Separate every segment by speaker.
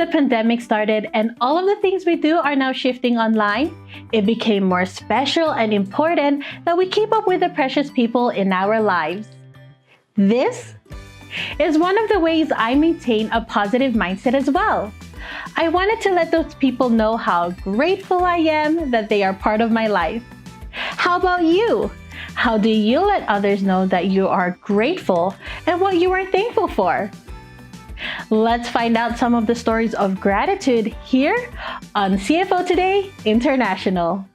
Speaker 1: the pandemic started and all of the things we do are now shifting online, it became more special and important that we keep up with the precious people in our lives. This is one of the ways I maintain a positive mindset as well. I wanted to let those people know how grateful I am that they are part of my life. How about you? How do you let others know that you are grateful and what you are thankful for? Let's find out some of the stories of gratitude here on CFO Today International.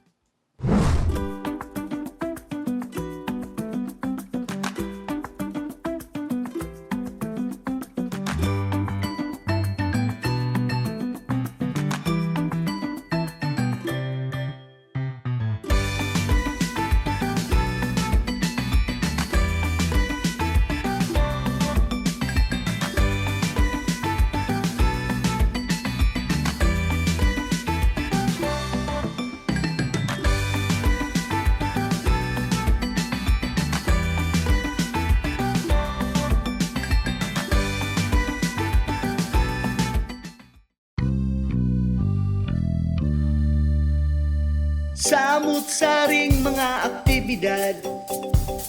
Speaker 2: Samut-saring mga aktibidad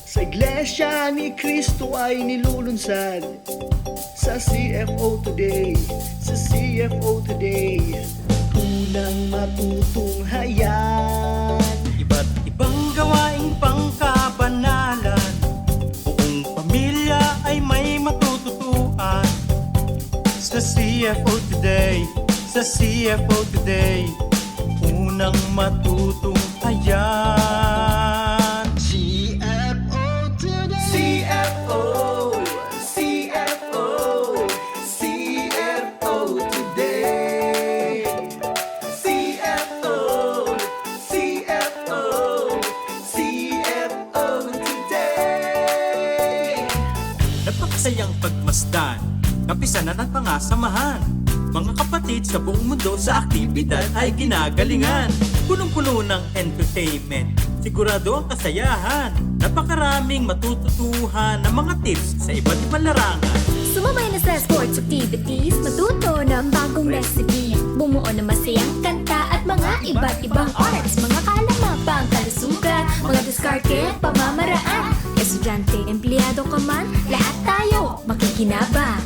Speaker 2: sa Iglesia ni Cristo ay nilulunsad. Sa CFO Today, sa CFO Today, unang matutunghayan.
Speaker 3: Iba't ibang gawaing pangkabanalan, buong pamilya ay may matututuan. Sa CFO Today, sa CFO Today, unang matutunghayan.
Speaker 2: CFO Today, CFO, CFO, CFO Today, CFO, CFO, CFO Today.
Speaker 3: Napakasayang pagmasdan, kapisanan at pangasamahan. Mga kapatid sa buong mundo sa aktibidad ay ginagalingan. Punong-puno ng entertainment, sigurado ang kasayahan. Napakaraming matututuhan ng mga tips sa iba't ibang larangan.
Speaker 4: Sumabay na sa sports activities, matuto ng bagong recipes, bumuo ng masayang kanta at mga iba't ibang arts, mga kalamapang kalusugan, mga diskarte, pamamaraan. Estudyante, empleyado ka man, lahat tayo makikinabang.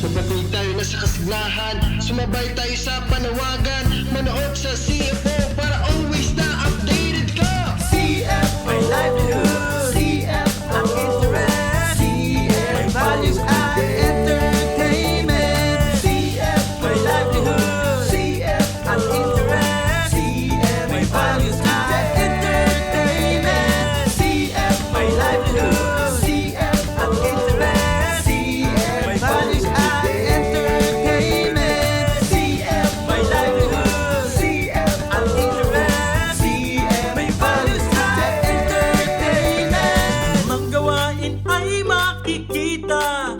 Speaker 2: Pagdating tayo na sa kasignahan, sumabay tayo sa panawagan, manood sa CFO para always na updated ka. CFO,
Speaker 3: My livelihood,
Speaker 2: CFO,
Speaker 3: ang interest,
Speaker 2: CFO,
Speaker 3: my values and entertainment.
Speaker 2: CFO,
Speaker 3: My livelihood,
Speaker 2: CFO,
Speaker 3: ang interest,
Speaker 2: CFO,
Speaker 3: my values and entertainment.
Speaker 2: CFO,
Speaker 3: My livelihood,
Speaker 2: CFO,
Speaker 3: ang interest, my values and entertainment. My livelihood, ang interest, may values at entertainment. Ang gawain ay makikita,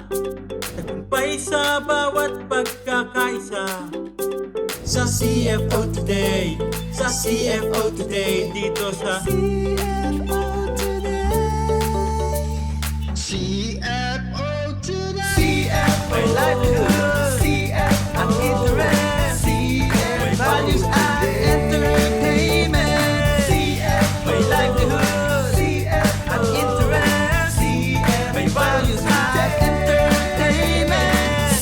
Speaker 3: tagumpay sa bawat pagkakaisa. Sa CFO Today, sa CFO Today, dito sa CFO Today.
Speaker 2: CFO Today,
Speaker 3: My livelihood, ang interest, my values and entertainment. My livelihood, ang interest, my values and entertainment.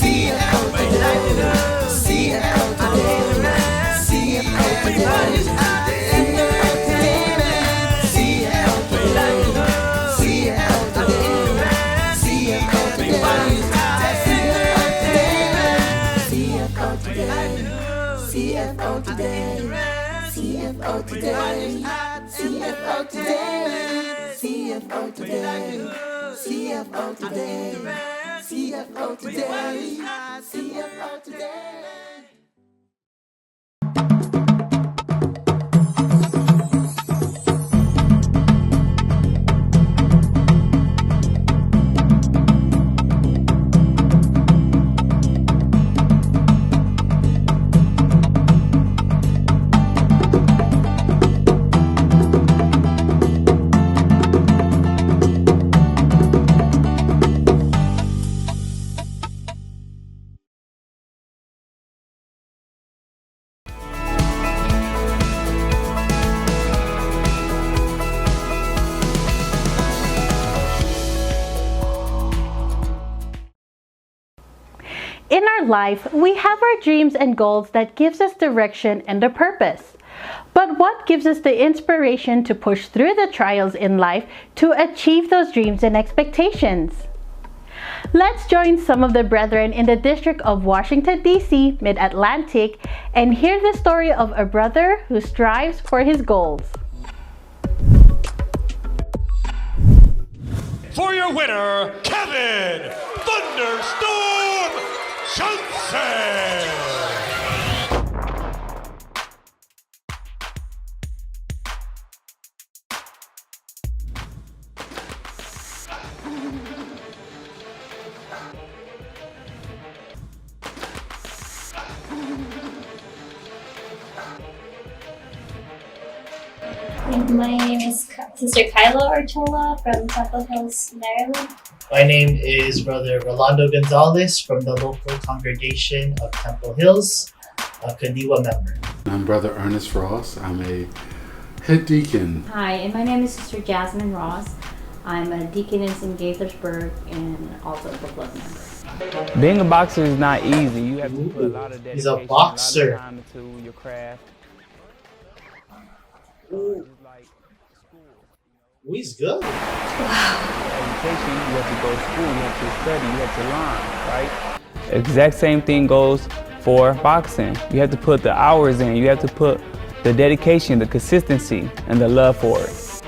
Speaker 3: My livelihood, ang interest, my values and entertainment. My livelihood, ang interest, my values and entertainment.
Speaker 4: CFO Today, CFO Today, CFO Today, CFO Today, CFO Today, CFO Today, CFO Today, CFO Today.
Speaker 1: In our life, we have our dreams and goals that gives us direction and a purpose. But what gives us the inspiration to push through the trials in life to achieve those dreams and expectations? Let's join some of the brethren in the District of Washington, D.C., Mid-Atlantic, and hear the story of a brother who strives for his goals.
Speaker 5: For your winner, Kevin Thunderstorm Johnson!
Speaker 6: My name is Sister Kyla Ortola from Temple Hills, Maryland.
Speaker 7: My name is Brother Rolando Gonzalez from the local congregation of Temple Hills, a Kadiwa member.
Speaker 8: I'm Brother Ernest Ross. I'm a head deacon.
Speaker 9: Hi, and my name is Sister Jasmine Ross. I'm a deaconess in Gaithersburg and also a book club member.
Speaker 10: Being a boxer is not easy. You have to put a lot of dedication,
Speaker 7: He's a boxer.
Speaker 10: a lot of time into your craft.
Speaker 7: He's good.
Speaker 10: Education, you have to go to school, you have to study, you have to learn, right? Exact same thing goes for boxing. You have to put the hours in, you have to put the dedication, the consistency, and the love for it.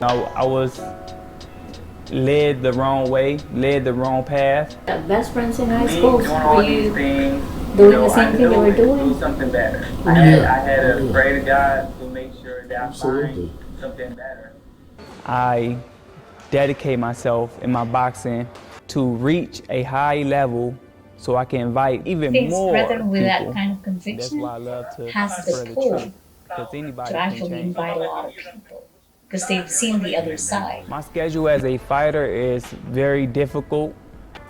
Speaker 10: I was led the wrong way, led the wrong path.
Speaker 9: Best friends in high school, were you
Speaker 10: things,
Speaker 9: doing the same thing you were doing?
Speaker 10: Do something better.
Speaker 8: Yeah.
Speaker 10: I had to pray to God to make sure that I
Speaker 8: Absolutely.
Speaker 10: find something better. I dedicate myself in my boxing to reach a high level so I can invite even more
Speaker 6: Brother with that
Speaker 10: people.
Speaker 6: kind of
Speaker 10: That's
Speaker 6: conviction
Speaker 10: why I love to
Speaker 6: has
Speaker 10: spread
Speaker 6: the
Speaker 10: the
Speaker 6: pull
Speaker 10: truth. Because anybody
Speaker 6: to
Speaker 10: can
Speaker 6: actually
Speaker 10: change.
Speaker 6: invite a lot of people because they've seen the other side.
Speaker 10: My schedule as a fighter is very difficult.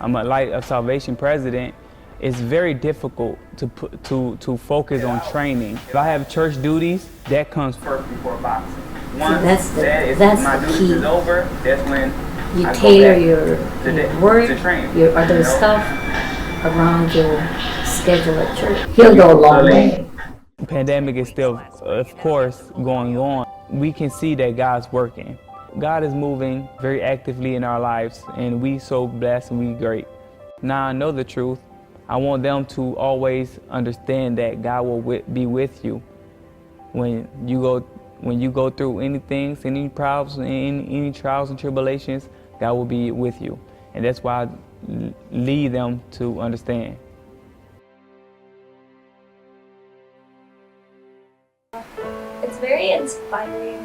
Speaker 10: I'm a Light of Salvation president. It's very difficult to focus on training. If I have church duties, that comes first before boxing. Once
Speaker 9: that's the
Speaker 10: my duties
Speaker 9: key.
Speaker 10: is over, that's when
Speaker 9: You
Speaker 10: I go
Speaker 9: tailor
Speaker 10: back
Speaker 9: your work,
Speaker 10: to training,
Speaker 9: your other
Speaker 10: you know?
Speaker 9: stuff around your schedule at church. You'll go a long way.
Speaker 10: The pandemic is still, of course, going on. We can see that God's working. God is moving very actively in our lives, and we so blessed and we great. Now I know the truth. I want them to always understand that God will be with you when you go through anything, any problems, any trials and tribulations. God will be with you, and that's why I lead them to understand.
Speaker 6: It's very inspiring.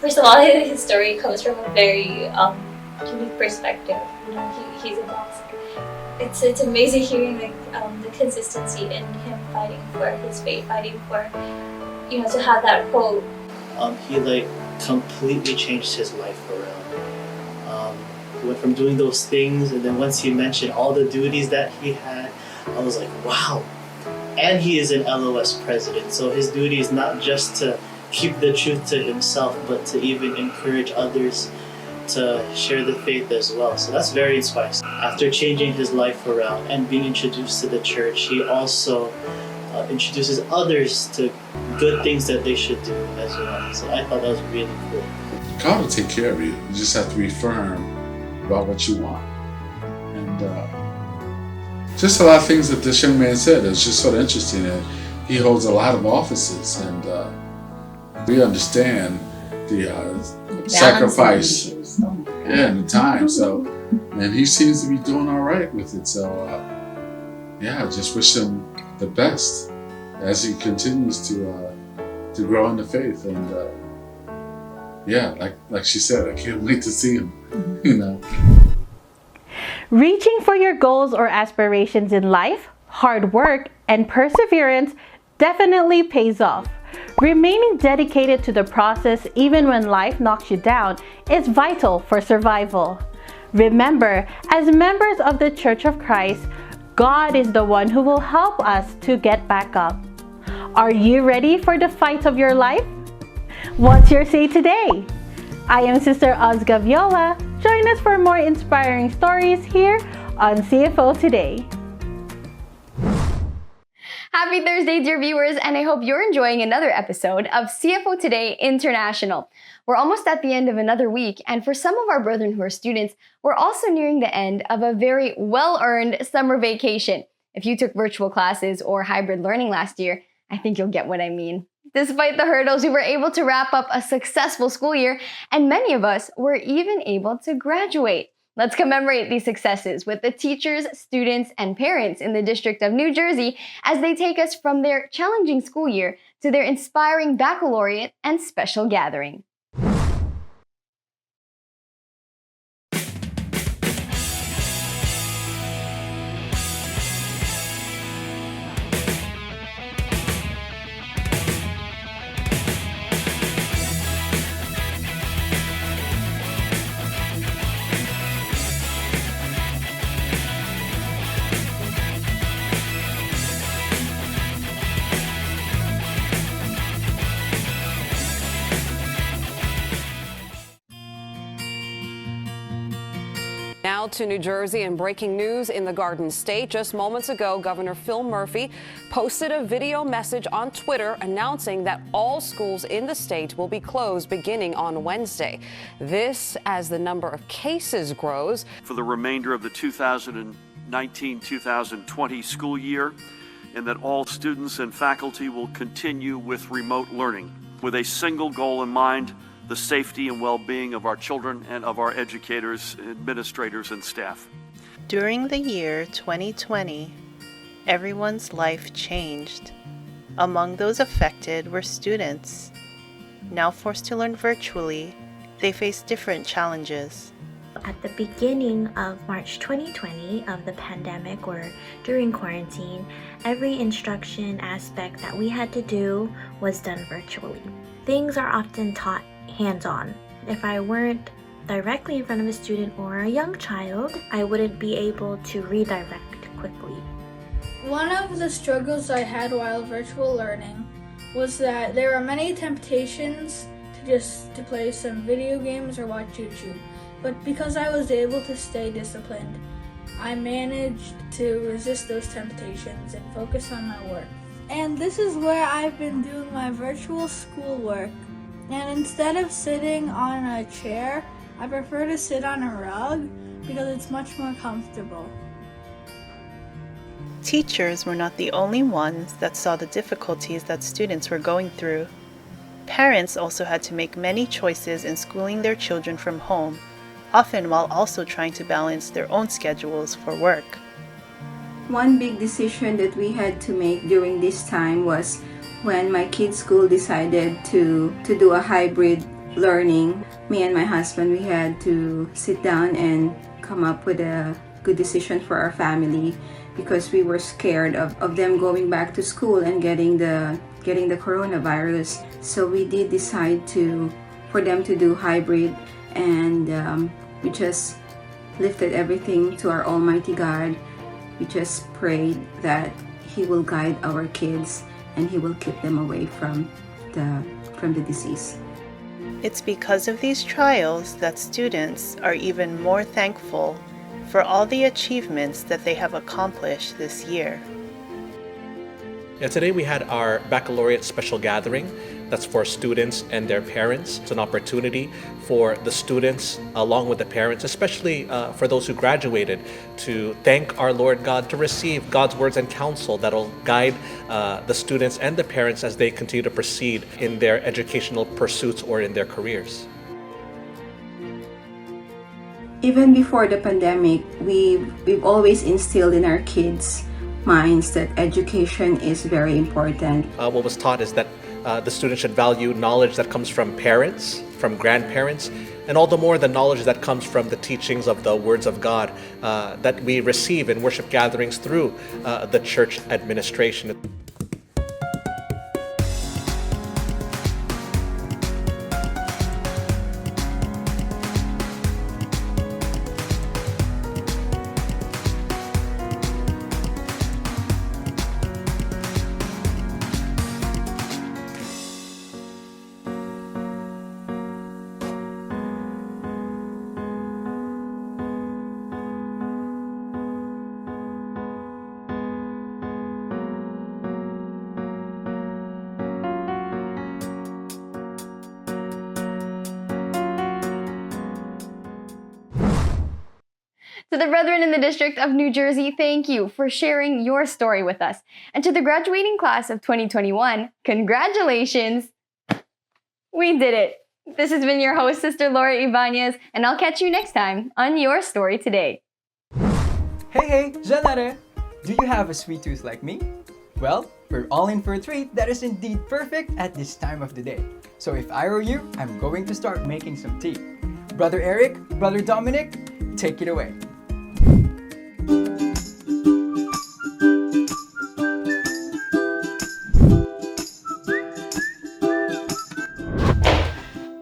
Speaker 6: First of all, his story comes from a very unique perspective. You know, he's a boxer. It's amazing hearing the consistency in him fighting for his faith, fighting for, you know, to have that hope.
Speaker 7: He completely changed his life around. He went from doing those things, and then once he mentioned all the duties that he had, I was like, wow. And he is an LOS president, so his duty is not just to keep the truth to himself, but to even encourage others to share the faith as well. So that's very inspiring. After changing his life around and being introduced to the church, he also introduces others to good things that they should do as well. So I thought that was really cool.
Speaker 8: God will take care of you. You just have to be firm about what you want. And just a lot of things that this young man said is just sort of interesting. And he holds a lot of offices, and we understand the sacrifice and the time. So, and he seems to be doing all right with it. So, yeah, just wish him the best as he continues to grow in the faith. And yeah, like she said, I can't wait to see him. You know.
Speaker 1: Reaching for your goals or aspirations in life, hard work, and perseverance definitely pays off. Remaining dedicated to the process even when life knocks you down is vital for survival. Remember, as members of the Church of Christ, God is the one who will help us to get back up. Are you ready for the fight of your life? What's your say today? I am Sister Oz Gaviola. Join us for more inspiring stories here on CFO Today.
Speaker 11: Happy Thursday, dear viewers, and I hope you're enjoying another episode of CFO Today International. We're almost at the end of another week, and for some of our brethren who are students, we're also nearing the end of a very well-earned summer vacation. If you took virtual classes or hybrid learning last year, I think you'll get what I mean. Despite the hurdles, we were able to wrap up a successful school year, and many of us were even able to graduate. Let's commemorate these successes with the teachers, students, and parents in the District of New Jersey as they take us from their challenging school year to their inspiring baccalaureate and special gathering.
Speaker 12: Now to New Jersey and breaking news in the Garden State. Just moments ago, Governor Phil Murphy posted a video message on Twitter announcing that all schools in the state will be closed beginning on Wednesday. This as the number of cases grows.
Speaker 13: For the remainder of the 2019-2020 school year, and that all students and faculty will continue with remote learning with a single goal in mind: the safety and well-being of our children and of our educators, administrators, and staff.
Speaker 14: During the year 2020, everyone's life changed. Among those affected were students. Now forced to learn virtually, they face different challenges.
Speaker 15: At the beginning of March 2020 of the pandemic, or during quarantine, every instruction aspect that we had to do was done virtually. Things are often taught hands-on. If I weren't directly in front of a student or a young child, I wouldn't be able to redirect quickly.
Speaker 16: One of the struggles I had while virtual learning was that there are many temptations to play some video games or watch YouTube. But because I was able to stay disciplined, I managed to resist those temptations and focus on my work. And this is where I've been doing my virtual schoolwork. And instead of sitting on a chair, I prefer to sit on a rug because it's much more comfortable.
Speaker 14: Teachers were not the only ones that saw the difficulties that students were going through. Parents also had to make many choices in schooling their children from home, often while also trying to balance their own schedules for work.
Speaker 17: One big decision that we had to make during this time was when my kids' school decided to do a hybrid learning. Me and my husband, we had to sit down and come up with a good decision for our family because we were scared of them going back to school and getting the coronavirus. So we did decide for them to do hybrid, and we just lifted everything to our Almighty God. We just prayed that He will guide our kids and He will keep them away from the disease.
Speaker 14: It's because of these trials that students are even more thankful for all the achievements that they have accomplished this year.
Speaker 18: Yeah, today we had our baccalaureate special gathering. That's for students and their parents. It's an opportunity for the students along with the parents, especially for those who graduated, to thank our Lord God, to receive God's words and counsel that'll guide the students and the parents as they continue to proceed in their educational pursuits or in their careers.
Speaker 17: Even before the pandemic, we've always instilled in our kids' minds that education is very important.
Speaker 18: What was taught is that the students should value knowledge that comes from parents, from grandparents, and all the more the knowledge that comes from the teachings of the words of God that we receive in worship gatherings through the church administration.
Speaker 11: To the brethren in the District of New Jersey, thank you for sharing your story with us. And to the graduating class of 2021, congratulations! We did it! This has been your host, Sister Laura Ibanez, and I'll catch you next time on Your Story Today.
Speaker 19: Hey, Janare! Do you have a sweet tooth like me? Well, we're all in for a treat that is indeed perfect at this time of the day. So if I were you, I'm going to start making some tea. Brother Eric, Brother Dominic, take it away.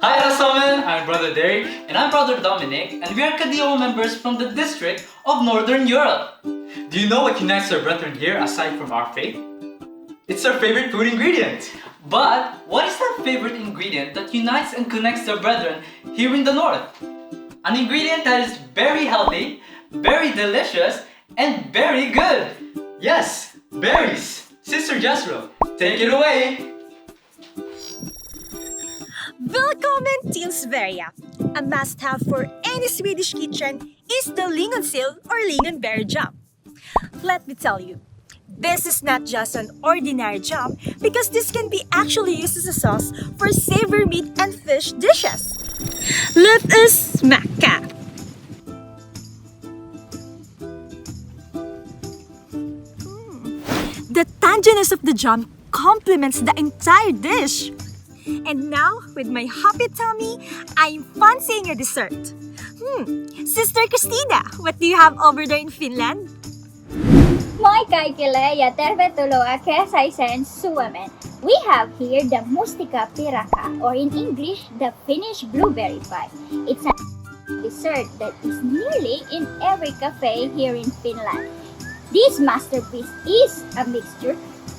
Speaker 20: Hi Rasaman, I'm Brother Derek, and I'm Brother Dominic, and we are Kadeo members from the District of Northern Europe. Do you know what unites our brethren here aside from our faith? It's our favorite food ingredient. But what is that favorite ingredient that unites and connects our brethren here in the North? An ingredient that is very healthy, very delicious, and very good. Yes, berries. Sister Jethro, take it away.
Speaker 21: Välkommen till Sverige! A must-have for any Swedish kitchen is the lingonsill or lingonberry jam. Let me tell you, this is not just an ordinary jam because this can be actually used as a sauce for savory meat and fish dishes. Let us smacka! The tanginess of the jam complements the entire dish. And now, with my happy tummy, I'm fancying a dessert. Sister Christina, what do you have over there in Finland?
Speaker 22: Moi kaikille ja tervetuloa kesäiseen Suomeen. We have here the mustika piraka, or in English, the Finnish blueberry pie. It's a dessert that is nearly in every cafe here in Finland. This masterpiece is a mixture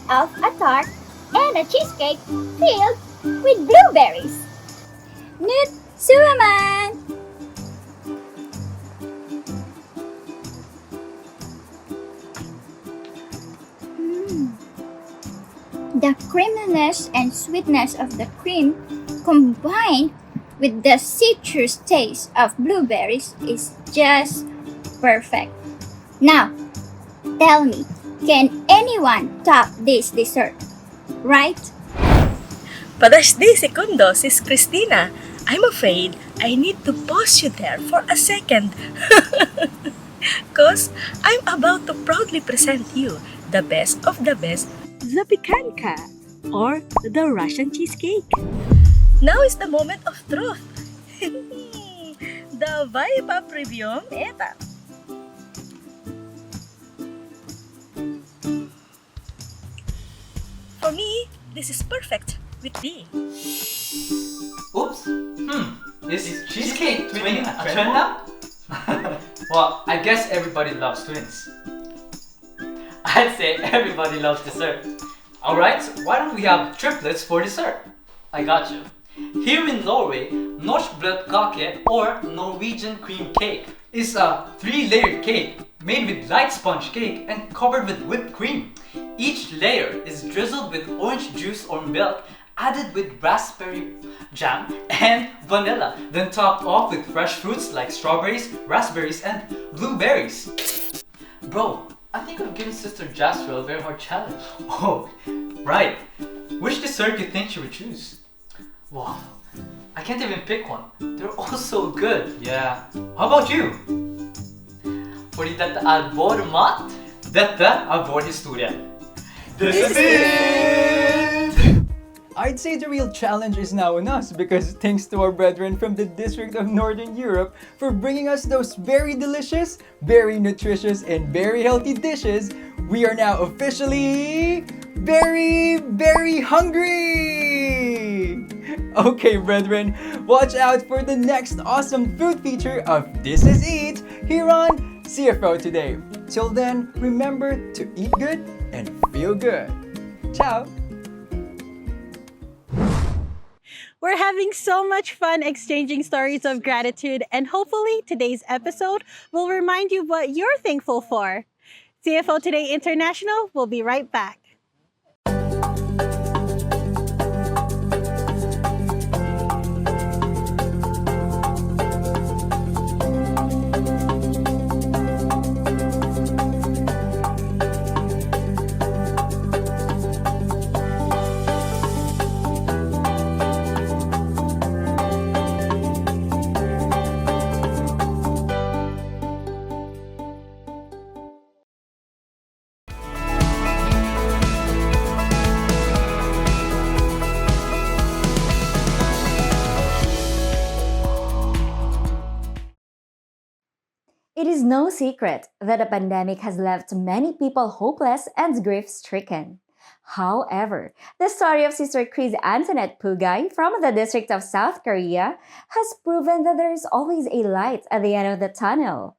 Speaker 22: of a tart and a cheesecake filled with blueberries. Nyt syömään! The creaminess and sweetness of the cream combined with the citrus taste of blueberries is just perfect. Now, tell me, can anyone top this dessert? Right?
Speaker 21: Padashdi segundo, Sis Christina. I'm afraid I need to pause you there for a second. Cause I'm about to proudly present you the best of the best, zapikanka, or the Russian cheesecake. Now is the moment of truth. The vibe premium eta. For me, this is perfect with tea.
Speaker 20: Oops. Is cheesecake twinning a trend now? Well, I guess everybody loves twins. I'd say everybody loves dessert. Alright, so why don't we have triplets for dessert? I got you. Here in Norway, norsk bløtkake or Norwegian cream cake is a 3-layered cake made with light sponge cake and covered with whipped cream. Each layer is drizzled with orange juice or milk, added with raspberry jam and vanilla, then topped off with fresh fruits like strawberries, raspberries, and blueberries. Bro, I think I've given Sister Jasper a very hard challenge. Oh, right. Which dessert do you think she would choose? Wow, I can't even pick one. They're all so good. Yeah. How about you? Fordi dette vår mat. Dette vår historie. This is it!
Speaker 19: I'd say the real challenge is now on us because thanks to our brethren from the District of Northern Europe for bringing us those very delicious, very nutritious, and very healthy dishes, we are now officially very, very hungry! Okay, brethren, watch out for the next awesome food feature of This Is Eat here on CFO Today. Till then, remember to eat good and feel good. Ciao!
Speaker 1: We're having so much fun exchanging stories of gratitude, and hopefully today's episode will remind you what you're thankful for. CFO Today International will be right back.
Speaker 2: It is no secret that the pandemic has left many people hopeless and grief-stricken. However, the story of Sister Chris Antoinette Pugay from the District of South Korea has proven that there is always a light at the end of the tunnel.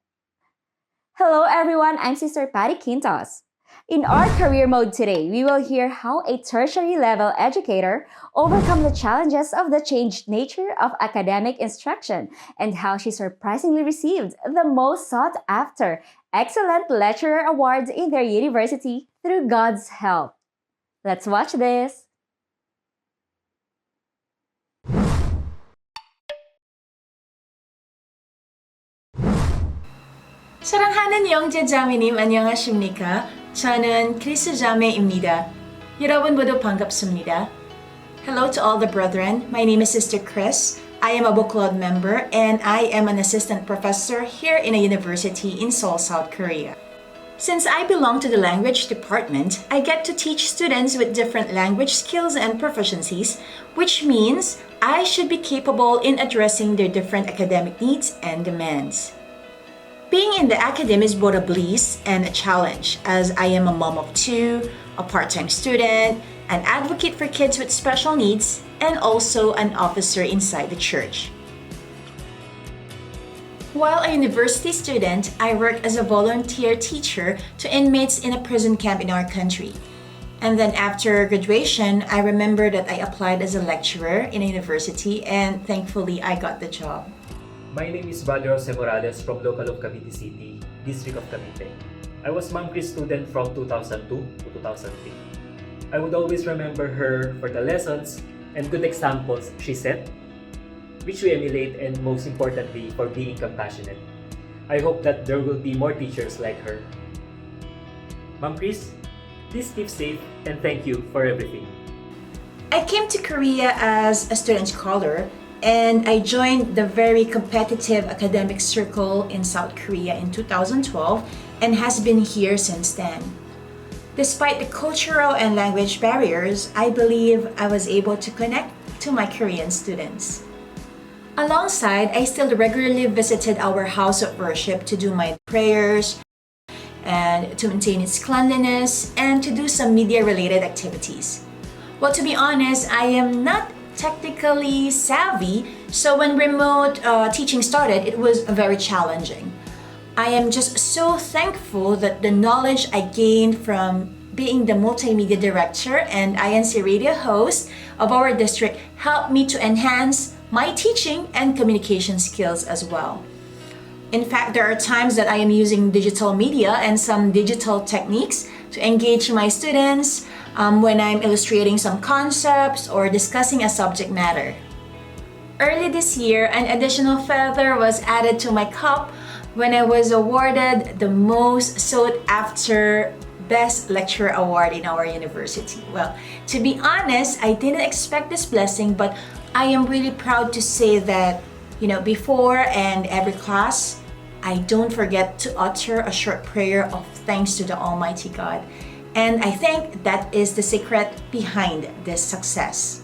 Speaker 2: Hello everyone, I'm Sister Patty Quintos. In our career mode today, we will hear how a tertiary level educator overcome the challenges of the changed nature of academic instruction and how she surprisingly received the most sought after Excellent Lecturer Awards in their university through God's help. Let's watch this.
Speaker 3: 사랑하는 영재자매님 안녕하십니까? 저는 크리스자매입니다. 여러분 모두 반갑습니다. Hello to all the brethren. My name is Sister Chris. I am a book club member and I am an assistant professor here in a university in Seoul, South Korea. Since I belong to the language department, I get to teach students with different language skills and proficiencies, which means I should be capable in addressing their different academic needs and demands. Being in the academy is both a bliss and a challenge, as I am a mom of two, a part-time student, an advocate for kids with special needs, and also an officer inside the church. While a university student, I work as a volunteer teacher to inmates in a prison camp in our country. And then after graduation, I remember that I applied as a lecturer in a university and thankfully I got the job.
Speaker 23: My name is Valero Morales from local of Cavite City, District of Cavite. I was Ma'am Chris student from 2002 to 2003. I would always remember her for the lessons and good examples she set, which we emulate, and most importantly, for being compassionate. I hope that there will be more teachers like her. Ma'am Chris, please keep safe and thank you for everything.
Speaker 3: I came to Korea as a student scholar and I joined the very competitive academic circle in South Korea in 2012 and has been here since then. Despite the cultural and language barriers, I believe I was able to connect to my Korean students. Alongside, I still regularly visited our house of worship to do my prayers and to maintain its cleanliness and to do some media-related activities. Well, to be honest, I am not technically savvy, so when remote teaching started, it was very challenging. I am just so thankful that the knowledge I gained from being the multimedia director and INC radio host of our district helped me to enhance my teaching and communication skills as well. In fact, there are times that I am using digital media and some digital techniques to engage my students when I'm illustrating some concepts or discussing a subject matter. Early this year, an additional feather was added to my cup when I was awarded the most sought after Best Lecturer Award in our university. Well, to be honest, I didn't expect this blessing, but I am really proud to say that, before and every class, I don't forget to utter a short prayer of thanks to the Almighty God. And I think that is the secret behind this success.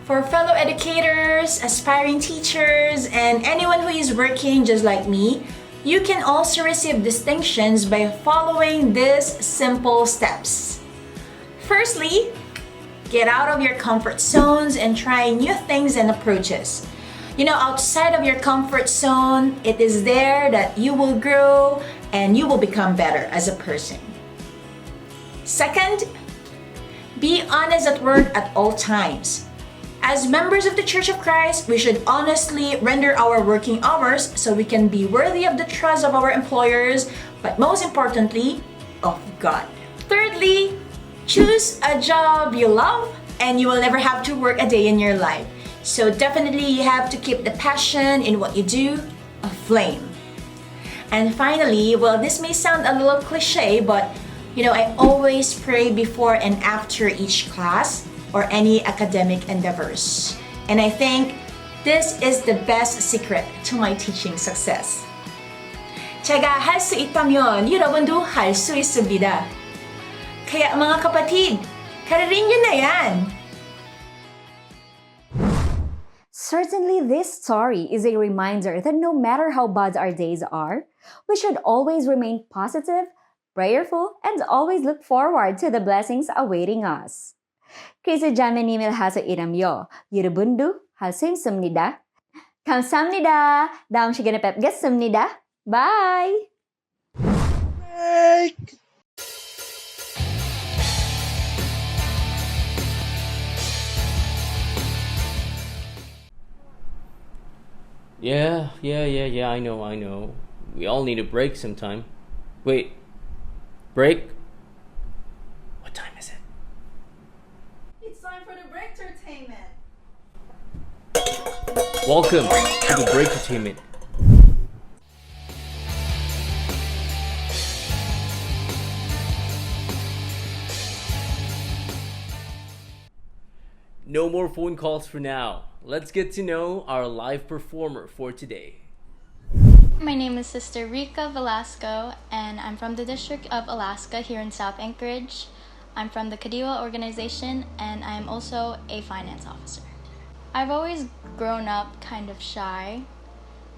Speaker 3: For fellow educators, aspiring teachers, and anyone who is working just like me, you can also receive distinctions by following these simple steps. Firstly, get out of your comfort zones and try new things and approaches. Outside of your comfort zone, it is there that you will grow and you will become better as a person. Second, be honest at work at all times. As members of the Church of Christ, we should honestly render our working hours so we can be worthy of the trust of our employers, but most importantly, of God. Thirdly, choose a job you love and you will never have to work a day in your life. So definitely you have to keep the passion in what you do aflame. And finally, well, this may sound a little cliche, but I always pray before and after each class or any academic endeavors. And I think this is the best secret to my teaching success. 제가 할 수 있다면 여러분도 할 수 있습니다. Kaya mga kapatid, kararin nyo na yan!
Speaker 2: Certainly, this story is a reminder that no matter how bad our days are, we should always remain positive, prayerful, and always look forward to the blessings awaiting us. 그래서 자매님을 하서 이름요. 여러분도 할 수 있습니다. 감사합니다. 다음 시간에 뵙겠습니다. Bye!
Speaker 4: Yeah, I know. We all need a break sometime. Wait, break? What time is it?
Speaker 5: It's time for the break entertainment.
Speaker 4: Welcome to the break entertainment. No more phone calls for now. Let's get to know our live performer for today.
Speaker 9: My name is Sister Rika Velasco, and I'm from the District of Alaska here in South Anchorage. I'm from the Kadiwa organization, and I'm also a finance officer. I've always grown up kind of shy,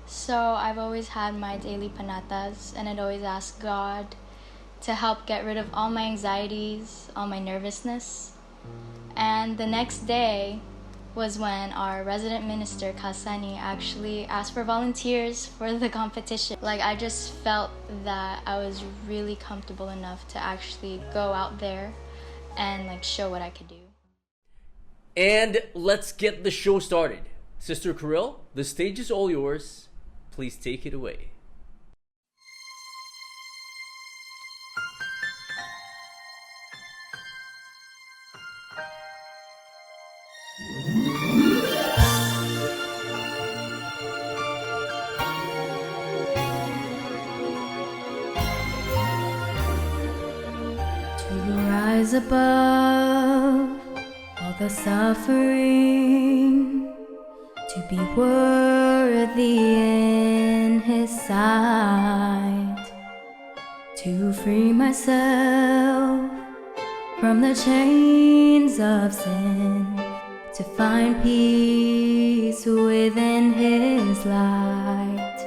Speaker 9: so I've always had my daily panatas, and I'd always ask God to help get rid of all my anxieties, all my nervousness. And the next day was when our resident minister, Kasani, actually asked for volunteers for the competition. Like, I just felt that I was really comfortable enough to actually go out there and like show what I could do.
Speaker 4: And let's get the show started. Sister Kirill, the stage is all yours. Please take it away.
Speaker 24: To rise above all the suffering, to be worthy in His sight, to free myself from the chains of sin, to find peace within His light,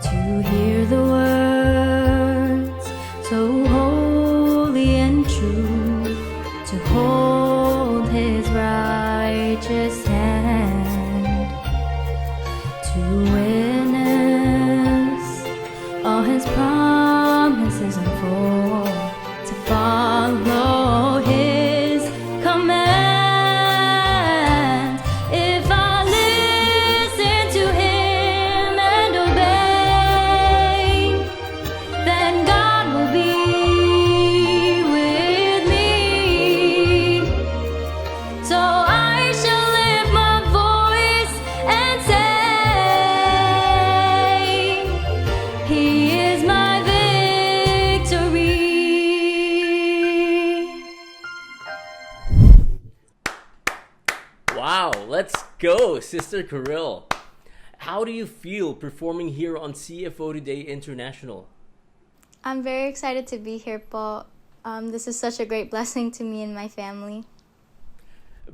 Speaker 24: to hear the words so holy and true, to hold His righteous hand, to witness all His promises unfold, to follow His command. If I listen to Him and obey, then God will be with me. So I shall lift my voice and say, He is my victory.
Speaker 4: Wow, let's go, Sister Kirill. How do you feel performing here on CFO Today International?
Speaker 9: I'm very excited to be here, Paul. This is such a great blessing to me and my family.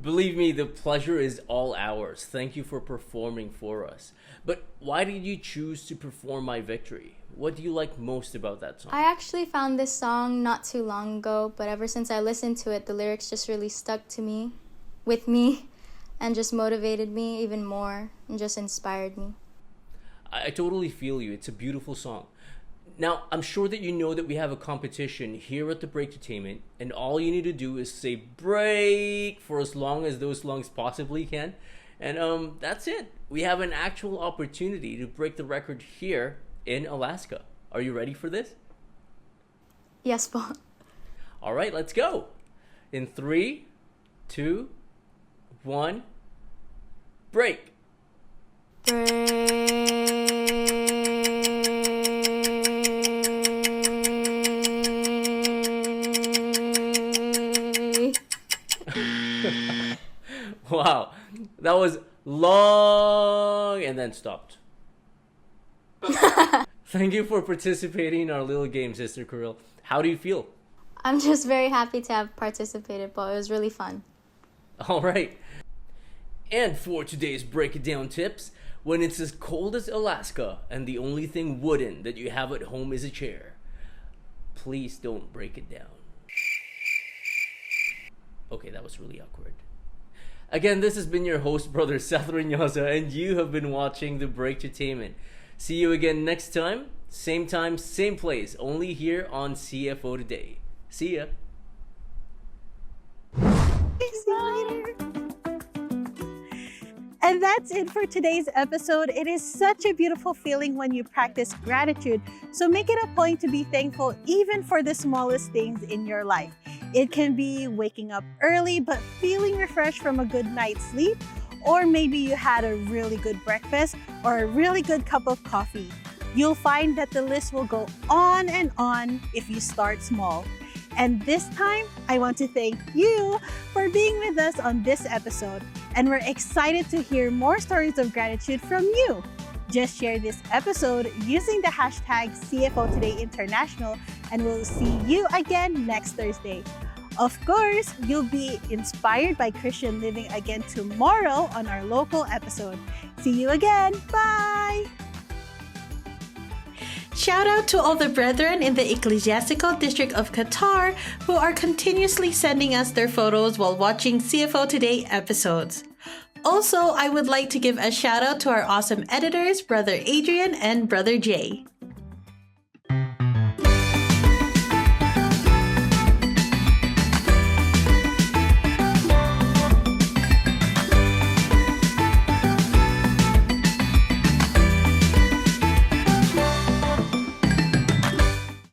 Speaker 4: Believe me, the pleasure is all ours. Thank you for performing for us. But why did you choose to perform My Victory? What do you like most about that song?
Speaker 9: I actually found this song not too long ago, but ever since I listened to it, the lyrics just really stuck to me, with me, and just motivated me even more and just inspired me.
Speaker 4: I totally feel you. It's a beautiful song. Now, I'm sure that you know that we have a competition here at the Break Entertainment, and all you need to do is say break for as long as those lungs possibly can. And that's it. We have an actual opportunity to break the record here in Alaska. Are you ready for this?
Speaker 9: Yes, Paul.
Speaker 4: All right, let's go. In 3, 2, 1, break. Wow, that was long and then stopped. Thank you for participating in our little game, Sister Kirill. How do you feel?
Speaker 9: I'm just very happy to have participated, Paul. It was really fun.
Speaker 4: All right. And for today's break it down tips, when it's as cold as Alaska and the only thing wooden that you have at home is a chair, please don't break it down. Okay, that was really awkward. Again, this has been your host, Brother Seth Reynosa, and you have been watching The Breaktertainment. See you again next time, same place, only here on CFO Today. See ya.
Speaker 1: See you later. And that's it for today's episode. It is such a beautiful feeling when you practice gratitude. So make it a point to be thankful even for the smallest things in your life. It can be waking up early but feeling refreshed from a good night's sleep, or maybe you had a really good breakfast or a really good cup of coffee. You'll find that the list will go on and on if you start small. And this time, I want to thank you for being with us on this episode. And we're excited to hear more stories of gratitude from you. Just share this episode using the hashtag CFO Today International, and we'll see you again next Thursday. Of course, you'll be inspired by Christian living again tomorrow on our local episode. See you again. Bye! Shout out to all the brethren in the Ecclesiastical District of Qatar who are continuously sending us their photos while watching CFO Today episodes. Also, I would like to give a shout out to our awesome editors, Brother Adrian and Brother Jay.